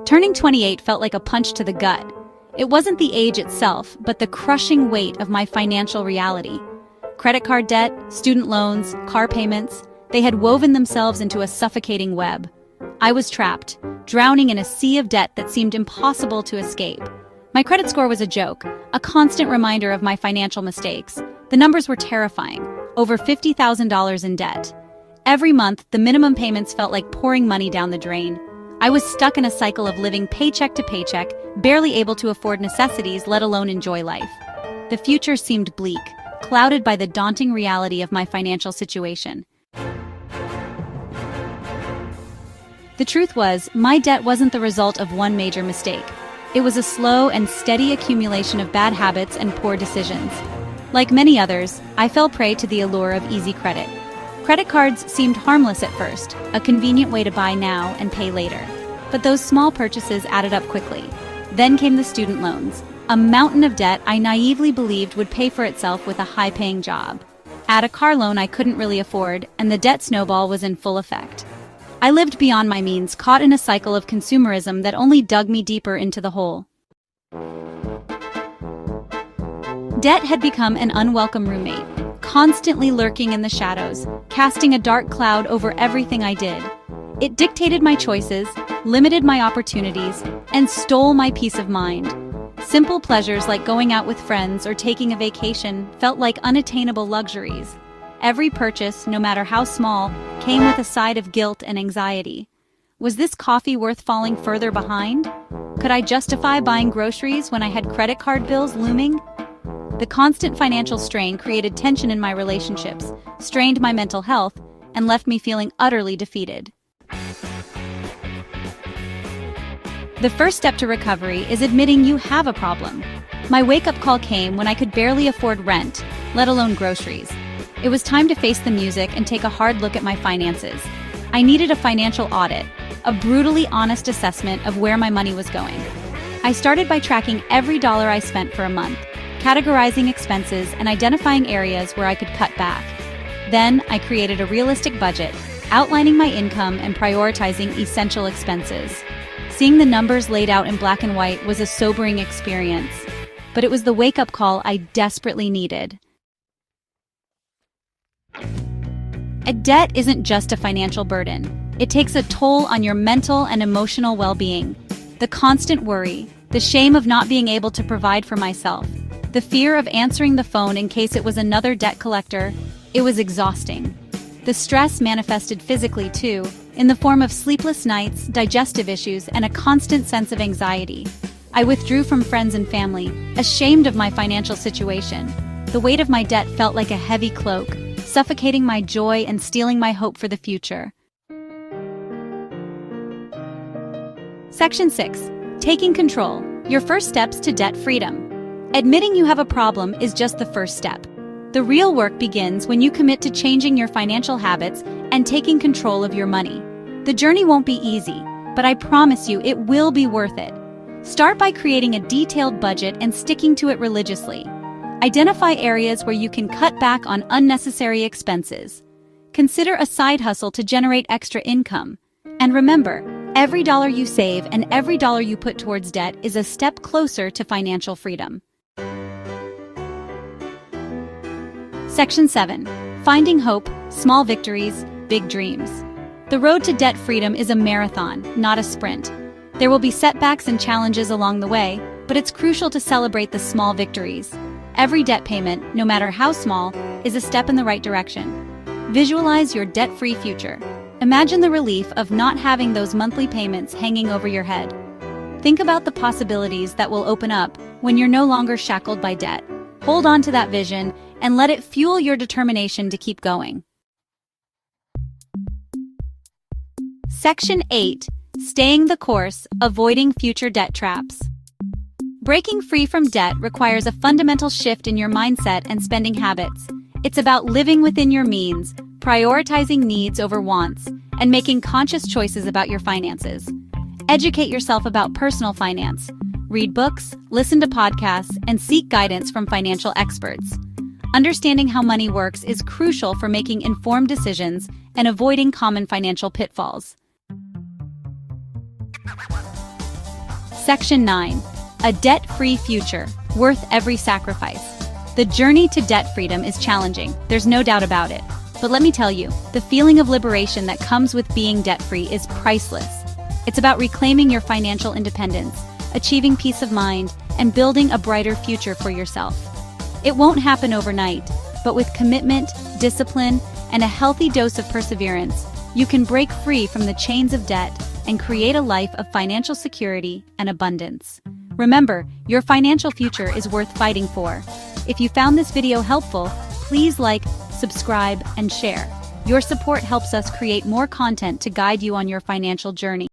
Turning 28 felt like a punch to the gut. It wasn't the age itself, but the crushing weight of my financial reality. Credit card debt, student loans, car payments, they had woven themselves into a suffocating web. I was trapped, drowning in a sea of debt that seemed impossible to escape. My credit score was a joke, a constant reminder of my financial mistakes. The numbers were terrifying, over $50,000 in debt. Every month, the minimum payments felt like pouring money down the drain. I was stuck in a cycle of living paycheck to paycheck, barely able to afford necessities, let alone enjoy life. The future seemed bleak, clouded by the daunting reality of my financial situation. The truth was, my debt wasn't the result of one major mistake. It was a slow and steady accumulation of bad habits and poor decisions. Like many others, I fell prey to the allure of easy credit. Credit cards seemed harmless at first, a convenient way to buy now and pay later. But those small purchases added up quickly. Then came the student loans, a mountain of debt I naively believed would pay for itself with a high-paying job. Add a car loan I couldn't really afford, and the debt snowball was in full effect. I lived beyond my means, caught in a cycle of consumerism that only dug me deeper into the hole. Debt had become an unwelcome roommate, constantly lurking in the shadows, casting a dark cloud over everything I did. It dictated my choices, limited my opportunities, and stole my peace of mind. Simple pleasures like going out with friends or taking a vacation felt like unattainable luxuries. Every purchase, no matter how small, came with a side of guilt and anxiety. Was this coffee worth falling further behind? Could I justify buying groceries when I had credit card bills looming? The constant financial strain created tension in my relationships, strained my mental health, and left me feeling utterly defeated. The first step to recovery is admitting you have a problem. My wake-up call came when I could barely afford rent, let alone groceries. It was time to face the music and take a hard look at my finances. I needed a financial audit, a brutally honest assessment of where my money was going. I started by tracking every dollar I spent for a month, categorizing expenses and identifying areas where I could cut back. Then, I created a realistic budget, outlining my income and prioritizing essential expenses. Seeing the numbers laid out in black and white was a sobering experience, but it was the wake-up call I desperately needed. A debt isn't just a financial burden. It takes a toll on your mental and emotional well-being. The constant worry, the shame of not being able to provide for myself, the fear of answering the phone in case it was another debt collector, it was exhausting. The stress manifested physically too, in the form of sleepless nights, digestive issues, and a constant sense of anxiety. I withdrew from friends and family, ashamed of my financial situation. The weight of my debt felt like a heavy cloak, suffocating my joy and stealing my hope for the future. Section 6. Taking control. Your first steps to debt freedom. Admitting you have a problem is just the first step. The real work begins when you commit to changing your financial habits and taking control of your money. The journey won't be easy, but I promise you it will be worth it. Start by creating a detailed budget and sticking to it religiously. Identify areas where you can cut back on unnecessary expenses. Consider a side hustle to generate extra income. And remember, every dollar you save and every dollar you put towards debt is a step closer to financial freedom. Section 7. Finding hope, small victories, big dreams. The road to debt freedom is a marathon, not a sprint. There will be setbacks and challenges along the way, but it's crucial to celebrate the small victories. Every debt payment, no matter how small, is a step in the right direction. Visualize your debt-free future. Imagine the relief of not having those monthly payments hanging over your head. Think about the possibilities that will open up when you're no longer shackled by debt. Hold on to that vision and let it fuel your determination to keep going. Section 8. Staying the course, avoiding future debt traps. Breaking free from debt requires a fundamental shift in your mindset and spending habits. It's about living within your means, prioritizing needs over wants, and making conscious choices about your finances. Educate yourself about personal finance. Read books, listen to podcasts, and seek guidance from financial experts. Understanding how money works is crucial for making informed decisions and avoiding common financial pitfalls. Section 9. A debt-free future, worth every sacrifice. The journey to debt freedom is challenging, there's no doubt about it. But let me tell you, the feeling of liberation that comes with being debt-free is priceless. It's about reclaiming your financial independence, achieving peace of mind, and building a brighter future for yourself. It won't happen overnight, but with commitment, discipline, and a healthy dose of perseverance, you can break free from the chains of debt and create a life of financial security and abundance. Remember, your financial future is worth fighting for. If you found this video helpful, please like, subscribe, and share. Your support helps us create more content to guide you on your financial journey.